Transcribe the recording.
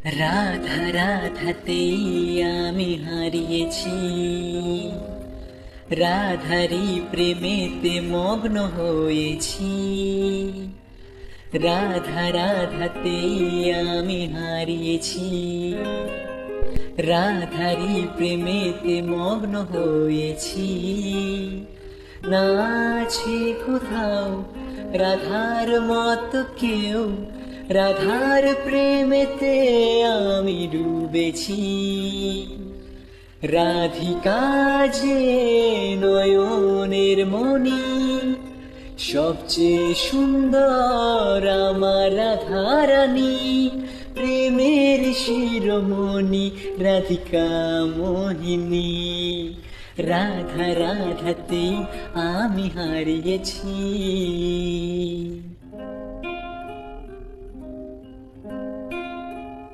রাধা রাধাতেই আমি হারিয়েছি, রাধারি প্রেমেতে মগ্ন হয়েছি। রাধা রাধাতেই আমি হারিয়েছি, রাধারি প্রেমেতে মগ্ন হয়েছি। না আছে কোথাও রাধার মতো কেউ, রাধার প্রেমেতে আমি ডুবেছি। রাধিকা যে নয়নের মণি, সবচেয়ে সুন্দর আমার রাধারানী। প্রেমের শিরোমণি রাধিকা মোহিনী, রাধা রাধাতেই আমি হারিয়েছি।